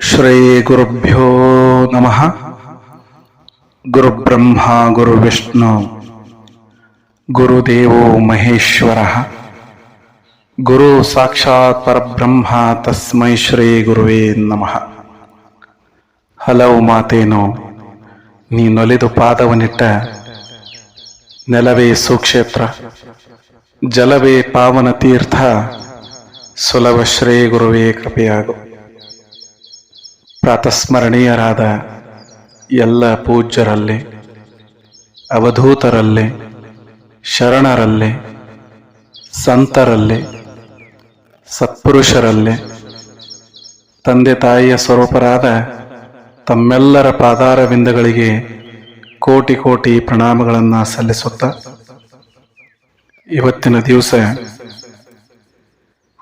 ಶ್ರೀ ಗುರುಭ್ಯೋ ನಮಃ. ಗುರುಬ್ರಹ್ಮ ಗುರುವಿಷ್ಣು ಗುರುದೇವೋ ಮಹೇಶ್ವರ. ಗುರು ಸಾಕ್ಷಾತ್ ಪರಬ್ರಹ್ಮ ತಸ್ಮೈ ಶ್ರೀ ಗುರುವೇ ನಮಃ. ಹಲವು ಮಾತೇನು ನೀನೊಲಿದು ಪಾದವನಿಟ್ಟ ನೆಲವೇ ಸುಕ್ಷೇತ್ರ, ಜಲವೇ ಪಾವನ ತೀರ್ಥ, ಸುಲಭ ಶ್ರೀ ಗುರುವೇ ಕೃಪೆಯಾಗು. ಪ್ರಾತಸ್ಮರಣೀಯರಾದ ಎಲ್ಲ ಪೂಜ್ಯರಲ್ಲಿ, ಅವಧೂತರಲ್ಲಿ, ಶರಣರಲ್ಲಿ, ಸಂತರಲ್ಲಿ, ಸತ್ಪುರುಷರಲ್ಲಿ, ತಂದೆ ತಾಯಿಯ ಸ್ವರೂಪರಾದ ತಮ್ಮೆಲ್ಲರ ಪಾದಾರವಿಂದಗಳಿಗೆ ಕೋಟಿ ಕೋಟಿ ಪ್ರಣಾಮಗಳನ್ನು ಸಲ್ಲಿಸುತ್ತಾ, ಇವತ್ತಿನ ದಿವಸ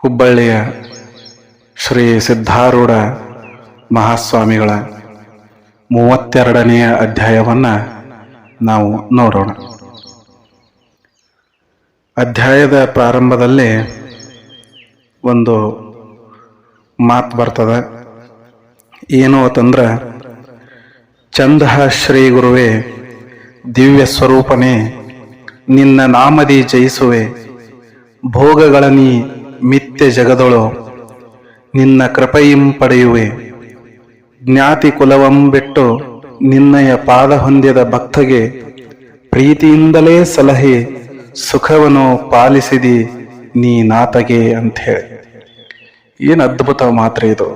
ಹುಬ್ಬಳ್ಳಿಯ ಶ್ರೀ ಸಿದ್ಧಾರೂಢ ಮಹಾಸ್ವಾಮಿಗಳ 32ನೆಯ ಅಧ್ಯಾಯವನ್ನ ನಾವು ನೋಡೋಣ. ಅಧ್ಯಾಯದ ಪ್ರಾರಂಭದಲ್ಲೇ ಒಂದು ಮಾತು ಬರ್ತದೆ. ಏನು ಅಂತಂದ್ರ, ಚಂದಃ ಶ್ರೀ ಗುರುವೇ ದಿವ್ಯ ಸ್ವರೂಪನೇ, ನಿನ್ನ ನಾಮದಿ ಜಯಿಸುವೆ, ಭೋಗಗಳ ನೀ ಮಿಥ್ಯ ಜಗದೊಳು, ನಿನ್ನ ಕೃಪೆಯಂ ಪಡೆಯುವೆ. ಜ್ಞಾತಿ ಕುಲವಂ ಬಿಟ್ಟು ನಿನ್ನಯ ಪಾದ ಹೊಂದಿದ ಭಕ್ತಗೆ ಪ್ರೀತಿಯಿಂದಲೇ ಸಲಹೆ ಸುಖವನ್ನು ಪಾಲಿಸಿದಿ ನೀ ನಾತಗೆ ಅಂತ ಹೇಳಿ. ಏನು ಅದ್ಭುತ ಮಾತ್ರ ಇದು.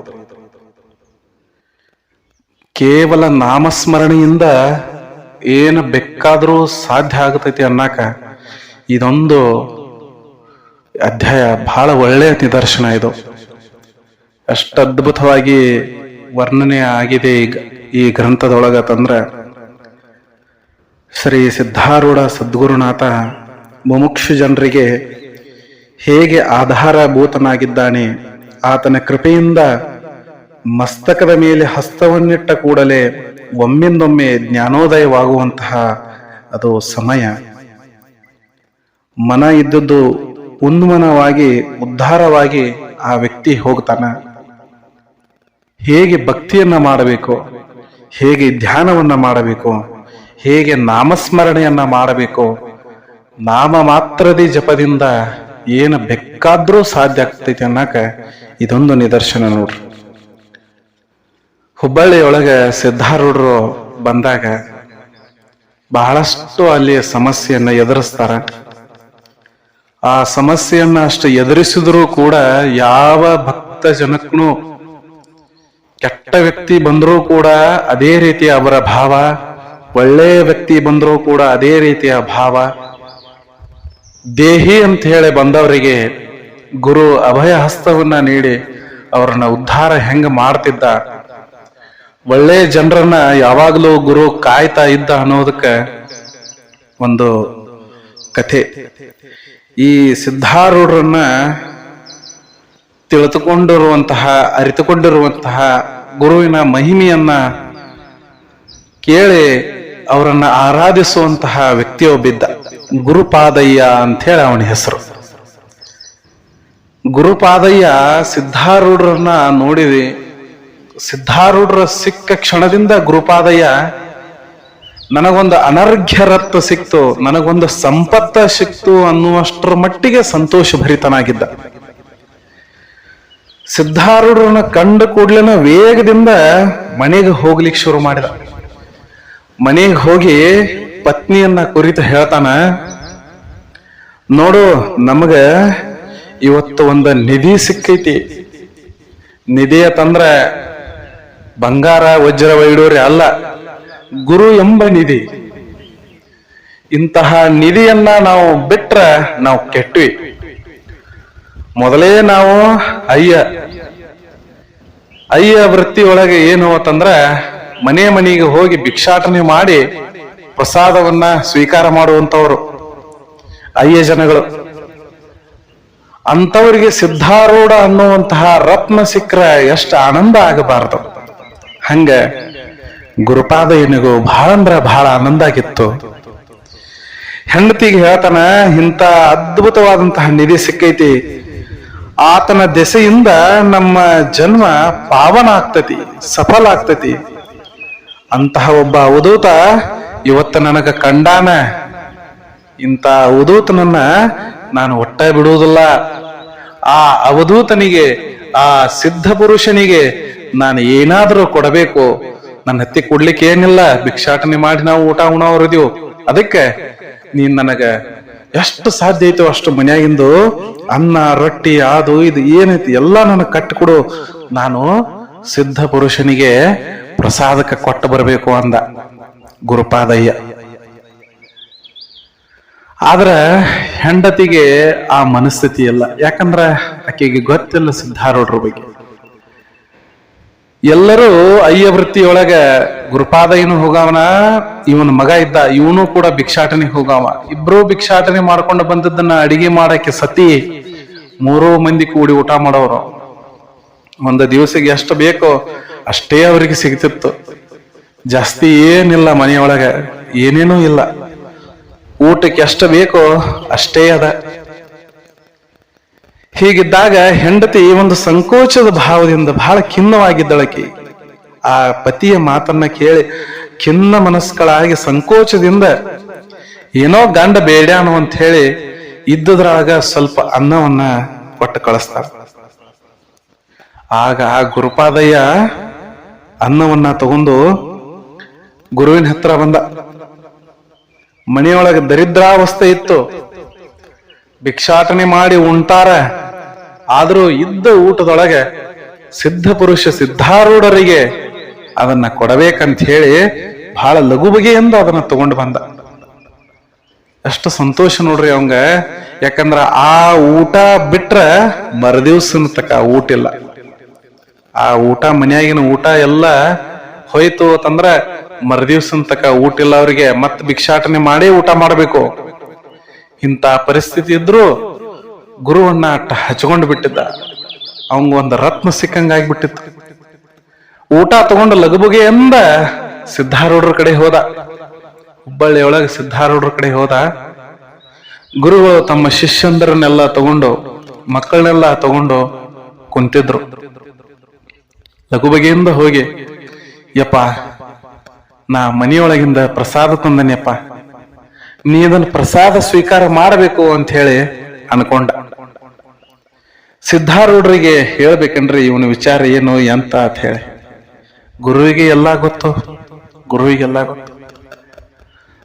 ಕೇವಲ ನಾಮಸ್ಮರಣೆಯಿಂದ ಏನು ಬೇಕಾದರೂ ಸಾಧ್ಯ ಆಗತೈತಿ ಅನ್ನಕ ಇದೊಂದು ಅಧ್ಯಾಯ ಬಹಳ ಒಳ್ಳೆಯ ನಿದರ್ಶನ. ಇದು ಅಷ್ಟು ಅದ್ಭುತವಾಗಿ ವರ್ಣನೆ ಆಗಿದೆ ಈ ಗ್ರಂಥದೊಳಗ ತಂದ್ರ, ಶ್ರೀ ಸಿದ್ಧಾರೂಢ ಸದ್ಗುರುನಾಥ ಮುಮುಕ್ಷು ಜನರಿಗೆ ಹೇಗೆ ಆಧಾರಭೂತನಾಗಿದ್ದಾನೆ, ಆತನ ಕೃಪೆಯಿಂದ ಮಸ್ತಕದ ಮೇಲೆ ಹಸ್ತವನ್ನಿಟ್ಟ ಕೂಡಲೇ ಒಮ್ಮಿಂದೊಮ್ಮೆ ಜ್ಞಾನೋದಯವಾಗುವಂತಹ ಅದು ಸಮಯ. ಮನ ಇದ್ದದ್ದು ಉನ್ಮನವಾಗಿ ಉದ್ಧಾರವಾಗಿ ಆ ವ್ಯಕ್ತಿ ಹೋಗ್ತಾನ. ಹೇಗೆ ಭಕ್ತಿಯನ್ನ ಮಾಡಬೇಕು, ಹೇಗೆ ಧ್ಯಾನವನ್ನ ಮಾಡಬೇಕು, ಹೇಗೆ ನಾಮಸ್ಮರಣೆಯನ್ನ ಮಾಡಬೇಕು, ನಾಮ ಮಾತ್ರದಿ ಜಪದಿಂದ ಏನು ಬೇಕಾದ್ರೂ ಸಾಧ್ಯ ಆಗ್ತೈತಿ ಅನ್ನಕ ಇದೊಂದು ನಿದರ್ಶನ ನೋಡ್ರಿ. ಹುಬ್ಬಳ್ಳಿಯೊಳಗ ಸಿದ್ಧಾರೂಢರು ಬಂದಾಗ ಬಹಳಷ್ಟು ಅಲ್ಲಿ ಸಮಸ್ಯೆಯನ್ನ ಎದುರಿಸ್ತಾರ. ಆ ಸಮಸ್ಯೆಯನ್ನ ಅಷ್ಟು ಎದುರಿಸಿದ್ರು ಕೂಡ ಯಾವ ಭಕ್ತ ಜನಕ್ಕೂ ಕೆಟ್ಟ ವ್ಯಕ್ತಿ ಬಂದರೂ ಕೂಡ ಅದೇ ರೀತಿಯ ಅವರ ಭಾವ, ಒಳ್ಳೆಯ ವ್ಯಕ್ತಿ ಬಂದರೂ ಕೂಡ ಅದೇ ರೀತಿಯ ಭಾವ. ದೇಹಿ ಅಂತ ಹೇಳಿ ಬಂದವರಿಗೆ ಗುರು ಅಭಯ ಹಸ್ತವನ್ನ ನೀಡಿ ಅವರನ್ನ ಉದ್ಧಾರ ಹೆಂಗ ಮಾಡ್ತಿದ್ದ, ಒಳ್ಳೆಯ ಜನರನ್ನ ಯಾವಾಗಲೂ ಗುರು ಕಾಯ್ತಾ ಇದ್ದ ಅನ್ನೋದಕ್ಕೆ ಒಂದು ಕಥೆ. ಈ ಸಿದ್ಧಾರೂಢರನ್ನ ಅರಿತುಕೊಂಡಿರುವಂತಹ ಗುರುವಿನ ಮಹಿಮೆಯನ್ನ ಕೇಳಿ ಅವರನ್ನ ಆರಾಧಿಸುವಂತಹ ವ್ಯಕ್ತಿಯೊಬ್ಬಿದ್ದ, ಗುರುಪಾದಯ್ಯ ಅಂತ ಹೇಳಿ ಅವನ ಹೆಸರು. ಗುರುಪಾದಯ್ಯ ಸಿದ್ಧಾರೂಢರನ್ನ ನೋಡಿದಿ, ಸಿದ್ಧಾರೂಢರ ಸಿಕ್ಕ ಕ್ಷಣದಿಂದ ಗುರುಪಾದಯ್ಯ ನನಗೊಂದು ಅನರ್ಘ್ಯ ರತ್ನ ಸಿಕ್ತು, ನನಗೊಂದು ಸಂಪತ್ತ ಸಿಕ್ತು ಅನ್ನುವಷ್ಟರ ಮಟ್ಟಿಗೆ ಸಂತೋಷ ಭರಿತನಾಗಿದ್ದ. ಸಿದ್ಧಾರೂಢರನ್ನ ಕಂಡ ಕೂಡ್ಲೇನ ವೇಗದಿಂದ ಮನೆಗೆ ಹೋಗ್ಲಿಕ್ಕೆ ಶುರು ಮಾಡಿದ. ಮನೆಗೆ ಹೋಗಿ ಪತ್ನಿಯನ್ನ ಕುರಿತು ಹೇಳ್ತಾನ, ನೋಡು ನಮಗ ಇವತ್ತು ಒಂದು ನಿಧಿ ಸಿಕ್ಕೈತಿ. ನಿಧಿ ಅಂತಂದ್ರ ಬಂಗಾರ ವಜ್ರ ವೈಡೂರ್ಯ ಅಲ್ಲ, ಗುರು ಎಂಬ ನಿಧಿ. ಇಂತಹ ನಿಧಿಯನ್ನ ನಾವು ಬಿಟ್ರ ನಾವು ಕೆಟ್ವಿ. ಮೊದಲೇ ನಾವು ಅಯ್ಯ ವೃತ್ತಿಯೊಳಗೆ ಏನು ಅಂತಂದ್ರ ಮನೆಗೆ ಹೋಗಿ ಭಿಕ್ಷಾಟನೆ ಮಾಡಿ ಪ್ರಸಾದವನ್ನ ಸ್ವೀಕಾರ ಮಾಡುವಂತವ್ರು ಅಯ್ಯ ಜನಗಳು. ಅಂತವರಿಗೆ ಸಿದ್ಧಾರೂಢ ಅನ್ನುವಂತಹ ರತ್ನ ಸಿಕ್ಕರೆ ಎಷ್ಟು ಆನಂದ ಆಗಬಾರದು. ಹಂಗ ಗುರುಪಾದಯ್ಯನಿಗೂ ಬಹಳ ಅಂದ್ರ ಬಹಳ ಆನಂದ ಆಗಿತ್ತು. ಹೆಂಡತಿಗೆ ಹೇಳ್ತಾನ, ಇಂಥ ಅದ್ಭುತವಾದಂತಹ ನಿಧಿ ಸಿಕ್ಕೈತಿ, ಆತನ ದೆಸೆಯಿಂದ ನಮ್ಮ ಜನ್ಮ ಪಾವನ ಆಗ್ತತಿ, ಸಫಲ ಆಗ್ತತಿ. ಅಂತಹ ಒಬ್ಬ ಅವಧೂತ ಇವತ್ತ ನನಗ ಕಂಡಾನ. ಇಂಥ ಅವಧೂತನನ್ನ ನಾನು ಒಟ್ಟ ಬಿಡುವುದಿಲ್ಲ. ಆ ಅವಧೂತನಿಗೆ, ಆ ಸಿದ್ಧ ಪುರುಷನಿಗೆ ನಾನು ಏನಾದರೂ ಕೊಡಬೇಕು. ನನ್ನ ಹತ್ತಿ ಕೊಡ್ಲಿಕ್ಕೆ ಏನಿಲ್ಲ, ಭಿಕ್ಷಾಟನೆ ಮಾಡಿ ನಾವು ಊಟ ಉಣವರಿದೀವು. ಅದಕ್ಕೆ ನೀನ್ ನನಗ ಎಷ್ಟು ಸಾಧ್ಯ ಐತೋ ಅಷ್ಟು ಮನ್ಯಾಗಿಂದು ಅನ್ನ ರೊಟ್ಟಿ ಅದು ಇದು ಏನೈತಿ ಎಲ್ಲ ನನಗೆ ಕಟ್ಟಿಕೊಡು. ನಾನು ಸಿದ್ಧ ಪುರುಷನಿಗೆ ಪ್ರಸಾದಕ್ಕೆ ಕೊಟ್ಟು ಬರಬೇಕು ಅಂದ ಗುರುಪಾದಯ್ಯ. ಆದ್ರ ಹೆಂಡತಿಗೆ ಆ ಮನಸ್ಥಿತಿ ಇಲ್ಲ. ಯಾಕಂದ್ರ ಆಕೆಗೆ ಗೊತ್ತಿಲ್ಲ ಸಿದ್ಧಾರೂಢರ ಬಗ್ಗೆ. ಎಲ್ಲರೂ ಅಯ್ಯ ವೃತ್ತಿಯೊಳಗ ಗುರುಪಾದಯ್ಯನು ಹೋಗವನ, ಇವನ ಮಗ ಇದ್ದ, ಇವನು ಕೂಡ ಭಿಕ್ಷಾಟನೆಗೆ ಹೋಗವ. ಇಬ್ರು ಭಿಕ್ಷಾಟನೆ ಮಾಡ್ಕೊಂಡು ಬಂದದ್ದನ್ನ ಅಡಿಗೆ ಮಾಡಕ್ಕೆ ಸತಿ 3 ಮಂದಿ ಕೂಡಿ ಊಟ ಮಾಡೋರು. ಒಂದು ದಿವಸಕ್ಕೆ ಎಷ್ಟು ಬೇಕೋ ಅಷ್ಟೇ ಅವರಿಗೆ ಸಿಗ್ತಿತ್ತು. ಜಾಸ್ತಿ ಏನಿಲ್ಲ, ಮನೆಯೊಳಗ ಏನೇನೂ ಇಲ್ಲ. ಊಟಕ್ಕೆ ಎಷ್ಟು ಬೇಕೋ ಅಷ್ಟೇ ಅದ. ಹೀಗಿದ್ದಾಗ ಹೆಂಡತಿ ಒಂದು ಸಂಕೋಚದ ಭಾವದಿಂದ ಬಹಳ ಖಿನ್ನವಾಗಿದ್ದಳಕಿ. ಆ ಪತಿಯ ಮಾತನ್ನ ಕೇಳಿ ಖಿನ್ನ ಮನಸ್ಕಳಾಗಿ ಸಂಕೋಚದಿಂದ ಏನೋ ಗಂಡ ಬೇಡ್ಯಾನು ಅಂತ ಹೇಳಿ ಇದ್ದದ್ರಾಗ ಸ್ವಲ್ಪ ಅನ್ನವನ್ನ ಕೊಟ್ಟು ಕಳಿಸ್ತಾರ. ಆಗ ಆ ಗುರುಪಾದಯ್ಯ ಅನ್ನವನ್ನ ತಗೊಂಡು ಗುರುವಿನ ಹತ್ರ ಬಂದ. ಮನೆಯೊಳಗೆ ದರಿದ್ರಾವಸ್ಥೆ ಇತ್ತು, ಭಿಕ್ಷಾಟನೆ ಮಾಡಿ ಉಂಟಾರ. ಆದ್ರೂ ಇದ್ದ ಊಟದೊಳಗೆ ಸಿದ್ಧ ಪುರುಷ ಸಿದ್ಧಾರೂಢರಿಗೆ ಅದನ್ನ ಕೊಡಬೇಕಂತ ಹೇಳಿ ಬಹಳ ಲಘು ಬಗೆಯಿಂದ ಅದನ್ನ ತಗೊಂಡು ಬಂದ. ಎಷ್ಟು ಸಂತೋಷ ನೋಡ್ರಿ ಅವಂಗ. ಯಾಕಂದ್ರ ಆ ಊಟ ಬಿಟ್ರ ಮರುದಿವ್ಸನ ತಕ ಊಟ ಇಲ್ಲ. ಆ ಊಟ, ಮನ್ಯಾಗಿನ ಊಟ ಎಲ್ಲ ಹೋಯ್ತು ಅಂತಂದ್ರ ಮರುದಿವ್ಸನ ತಕ ಊಟ ಇಲ್ಲ ಅವ್ರಿಗೆ. ಮತ್ ಭಿಕ್ಷಾಟನೆ ಮಾಡಿ ಊಟ ಮಾಡಬೇಕು. ಇಂಥ ಪರಿಸ್ಥಿತಿ ಇದ್ರು ಗುರುವನ್ನ ಅಟ್ಟ ಹಚ್ಕೊಂಡು ಬಿಟ್ಟಿದ್ದ. ಅವಂಗ ಒಂದು ರತ್ನ ಸಿಕ್ಕಂಗಾಗ್ಬಿಟ್ಟಿತ್ತು. ಊಟ ತಗೊಂಡು ಲಘುಬಗೆಯಿಂದ ಸಿದ್ಧಾರೂಢರ ಕಡೆ ಹೋದ. ಹುಬ್ಬಳ್ಳಿಯೊಳಗೆ ಸಿದ್ಧಾರೂಢರ ಕಡೆ ಹೋದ. ಗುರುಗಳು ತಮ್ಮ ಶಿಷ್ಯಂದರನ್ನೆಲ್ಲ ತಗೊಂಡು, ಮಕ್ಕಳನ್ನೆಲ್ಲ ತಗೊಂಡು ಕುಂತಿದ್ರು. ಲಘುಬಗೆಯಿಂದ ಹೋಗಿ, ಯಪ್ಪ ನಾ ಮನೆಯೊಳಗಿಂದ ಪ್ರಸಾದ ತಂದನೆಯಪ್ಪ, ನೀ ಇದನ್ನು ಪ್ರಸಾದ ಸ್ವೀಕಾರ ಮಾಡಬೇಕು ಅಂತ ಹೇಳಿ ಅನ್ಕೊಂಡ. ಸಿದ್ಧಾರೂಢರಿಗೆ ಹೇಳ್ಬೇಕನ್ರಿ ಇವನ ವಿಚಾರ ಏನು ಎಂತ ಅಂತ ಹೇಳಿ. ಗುರುವಿಗೆ ಎಲ್ಲ ಗೊತ್ತು, ಗುರುವಿಗೆಲ್ಲ ಗೊತ್ತು.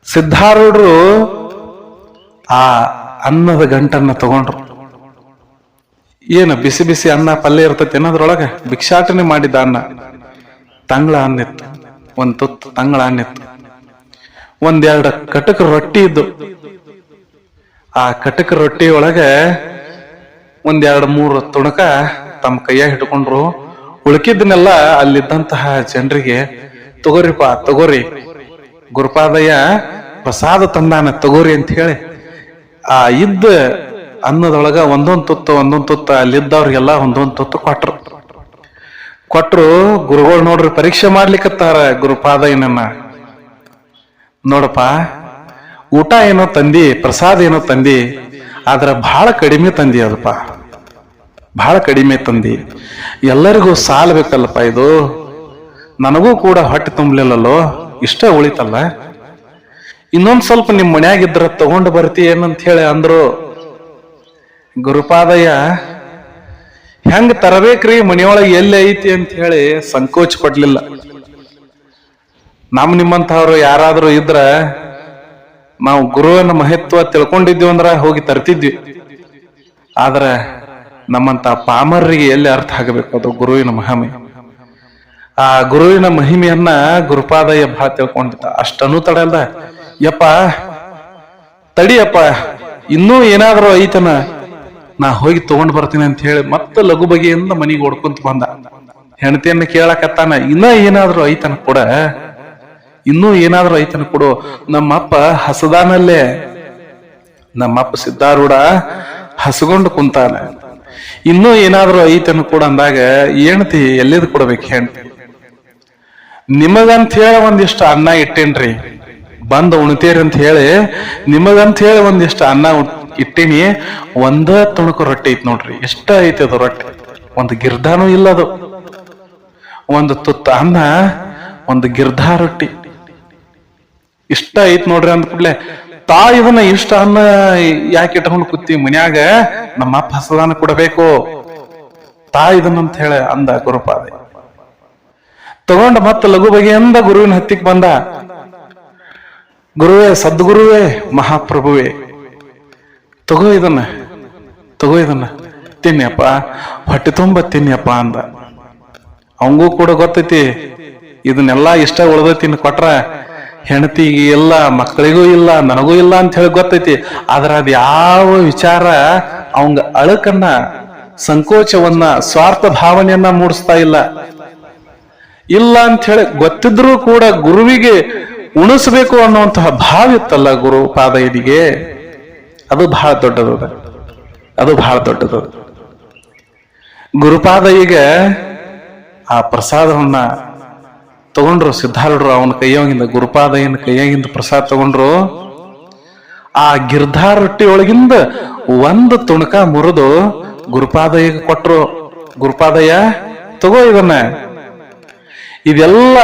ಸಿದ್ಧಾರೂಢರು ಆ ಅನ್ನದ ಗಂಟನ್ನ ತಗೊಂಡ್ರು. ಏನು ಬಿಸಿ ಬಿಸಿ ಅನ್ನ ಪಲ್ಯ ಇರ್ತೈತಿ ಅನ್ನೋದ್ರೊಳಗ ಭಿಕ್ಷಾಟನೆ ಮಾಡಿದ್ದ ಅನ್ನ, ತಂಗಳ ಅನ್ನಿತ್ತು, ಒಂದ್ ತುತ್ತು ತಂಗಳ ಅನ್ನಿತ್ತು, 1-2 ಕಟಕ ರೊಟ್ಟಿ ಇದ್ದು. ಆ ಕಟಕ ರೊಟ್ಟಿ ಒಳಗೆ 1-2-3 ತುಣಕ ತಮ್ಮ ಕೈಯಾಗ ಹಿಡ್ಕೊಂಡ್ರು. ಉಳ್ಕಿದ್ದನ್ನೆಲ್ಲ ಅಲ್ಲಿದ್ದಂತಹ ಜನರಿಗೆ ತಗೋರಿಪ್ಪ ತಗೋರಿ, ಗುರುಪಾದಯ್ಯ ಪ್ರಸಾದ ತಂದಾನ ತಗೋರಿ ಅಂತ ಹೇಳಿ ಆ ಇದ್ದ ಅನ್ನದೊಳಗ ಒಂದೊಂದ್ ತುತ್ತ ಅಲ್ಲಿದ್ದವ್ರಿಗೆಲ್ಲ ಒಂದೊಂದ್ ತುತ್ತು ಕೊಟ್ರು. ಗುರುಗಳು ನೋಡ್ರಿ ಪರೀಕ್ಷೆ ಮಾಡ್ಲಿಕ್ಕತ್ತಾರ ಗುರುಪಾದಯ್ಯನನ್ನ. ನೋಡಪ್ಪ, ಊಟ ಏನೋ ತಂದಿ, ಪ್ರಸಾದ ಏನೋ ತಂದಿ, ಆದ್ರ ಬಹಳ ಕಡಿಮೆ ತಂದಿ. ಅದಪ್ಪ ಬಹಳ ಕಡಿಮೆ ತಂದಿ. ಎಲ್ಲರಿಗೂ ಸಾಲ್ಬೇಕಲ್ಲಪ್ಪ ಇದು. ನನಗೂ ಕೂಡ ಹೊಟ್ಟೆ ತುಂಬಲಿಲ್ಲಲ್ಲೋ, ಇಷ್ಟ ಉಳಿತಲ್ಲ. ಇನ್ನೊಂದ್ ಸ್ವಲ್ಪ ನಿಮ್ ಮನ್ಯಾಗಿದ್ರ ತಗೊಂಡು ಬರ್ತಿ ಏನಂತ ಹೇಳಿ ಅಂದ್ರು. ಗುರುಪಾದಯ್ಯ ಹೆಂಗ್ ತರಬೇಕ್ರಿ, ಮನೆಯೊಳಗೆ ಎಲ್ಲಿ ಐತಿ ಅಂತ ಹೇಳಿ ಸಂಕೋಚ ಪಡ್ಲಿಲ್ಲ. ನಿಮ್ಮಂತವ್ರು ಯಾರಾದ್ರೂ ಇದ್ರ ನಾವು ಗುರುವಿನ ಮಹತ್ವ ತಿಳ್ಕೊಂಡಿದ್ವಿ ಅಂದ್ರ ಹೋಗಿ ತರ್ತಿದ್ವಿ. ಆದ್ರ ನಮ್ಮಂತ ಪಾಮರರಿಗೆ ಎಲ್ಲಿ ಅರ್ಥ ಆಗಬೇಕು ಅದು ಗುರುವಿನ ಮಹಿಮೆ. ಆ ಗುರುವಿನ ಮಹಿಮೆಯನ್ನ ಗುರುಪಾದಯ್ಯ ಬಹಳ ತಿಳ್ಕೊಂಡಿದ್ದ. ಅಷ್ಟನ್ನು ತಡಲ್ದ, ಯಪ್ಪ ತಡಿಯಪ್ಪ, ಇನ್ನೂ ಏನಾದ್ರೂ ಐತನ ನಾ ಹೋಗಿ ತಗೊಂಡ್ ಬರ್ತೀನಿ ಅಂತ ಹೇಳಿ ಮತ್ತೆ ಲಘು ಬಗೆಯಿಂದ ಮನೆಗೆ ಓಡ್ಕೊಂತ ಬಂದ. ಹೆಂಡತಿಯನ್ನ ಕೇಳಕತ್ತಾನ, ಇನ್ನ ಏನಾದ್ರೂ ಐತನ ಕೂಡ, ಇನ್ನೂ ಏನಾದ್ರೂ ಐತನ ಕೊಡು. ನಮ್ಮಪ್ಪ ಹಸದಾನಲ್ಲೇ, ನಮ್ಮಪ್ಪ ಸಿದ್ಧಾರೂಢ ಹಸಗೊಂಡು ಕುಂತಾನ, ಇನ್ನೂ ಏನಾದ್ರೂ ಐತನ ಕೂಡ ಅಂದಾಗ ಹೆಂಡತಿ ಎಲ್ಲಿದ್ ಕೊಡ್ಬೇಕು? ಹೆಂಡತಿ ನಿಮಗಂತ ಹೇಳಿ ಒಂದಿಷ್ಟು ಅನ್ನ ಇಟ್ಟೇನ್ರಿ, ಬಂದ್ ಉಣ್ತೀರಿ ಅಂತ ಹೇಳಿ ನಿಮಗಂತ ಹೇಳಿ ಒಂದಿಷ್ಟು ಅನ್ನ ಇಟ್ಟೀನಿ. ಒಂದ ತುಣುಕು ರೊಟ್ಟಿ ಐತಿ ನೋಡ್ರಿ, ಎಷ್ಟ ಐತಿ ಅದು ರೊಟ್ಟಿ, ಒಂದು ಗಿರ್ಧಾನು ಇಲ್ಲ ಅದು. ಒಂದು ತುತ್ತ ಅನ್ನ, ಒಂದು ಗಿರ್ಧಾ ರೊಟ್ಟಿ, ಇಷ್ಟ ಐತ್ ನೋಡ್ರಿ. ಅಂದ ಕೂಡ್ಲೆ ಇದನ್ನ ಇಷ್ಟ ಅನ್ನ ಯಾಕೆ ಇಟ್ಕೊಂಡು ಕೂತೀವಿ ಮನ್ಯಾಗ, ನಮ್ಮ ಅಪ್ಪ ಹಸದಾನ ಕೊಡಬೇಕು ಇದನ್ನಂತ ಹೇಳಿ ಅಂದ ಗುರುಪಾದ. ತಗೊಂಡ ಮತ್ತ ಲಘು ಬಗೆಯಿಂದ ಗುರುವಿನ ಹತ್ತಿಕ್ ಬಂದ. ಗುರುವೇ, ಸದ್ಗುರುವೇ, ಮಹಾಪ್ರಭುವೇ, ತಗೋ ಇದನ್ನ ತಿನ್ನಿಯಪ್ಪ, ಹೊಟ್ಟೆ ತುಂಬ ತಿನ್ನಿಯಪ್ಪ ಅಂದ. ಅವಂಗೂ ಕೂಡ ಗೊತ್ತೈತಿ ಇದನ್ನೆಲ್ಲಾ ಇಷ್ಟ ಉಳ್ದೈತಿ, ಇನ್ನು ಕೊಟ್ರ ಹೆಂಡತಿಗೆ ಇಲ್ಲ, ಮಕ್ಕಳಿಗೂ ಇಲ್ಲ, ನನಗೂ ಇಲ್ಲ ಅಂತ ಹೇಳಿ ಗೊತ್ತೈತಿ. ಆದ್ರ ಅದ್ ಯಾವ ವಿಚಾರ ಅವಂಗ ಅಳಕನ್ನ, ಸಂಕೋಚವನ್ನ, ಸ್ವಾರ್ಥ ಭಾವನೆಯನ್ನ ಮೂಡಿಸ್ತಾ ಇಲ್ಲ ಅಂತ ಹೇಳಿ ಗೊತ್ತಿದ್ರೂ ಕೂಡ ಗುರುವಿಗೆ ಉಣಿಸ್ಬೇಕು ಅನ್ನುವಂತಹ ಭಾವ ಇತ್ತಲ್ಲ ಗುರು ಪಾದಯ್ಯನಿಗೆ, ಅದು ಬಹಳ ದೊಡ್ಡದು. ಗುರುಪಾದಯ್ಯಗೆ ಆ ಪ್ರಸಾದವನ್ನ ತಗೊಂಡ್ರು ಸಿದ್ಧಾರೂಢರು. ಅವನ ಕೈಯಾಗಿಂದ, ಗುರುಪಾದಯ್ಯನ ಕೈಯಾಗಿಂದ ಪ್ರಸಾದ ತಗೊಂಡ್ರು. ಆ ಗಿರ್ಧಾ ರೊಟ್ಟಿ ಒಳಗಿಂದ ಒಂದು ತುಣಕ ಮುರಿದು ಗುರುಪಾದಯ್ಯಗೆ ಕೊಟ್ರು. ಗುರುಪಾದಯ್ಯ, ತಗೋ ಇದೆಲ್ಲ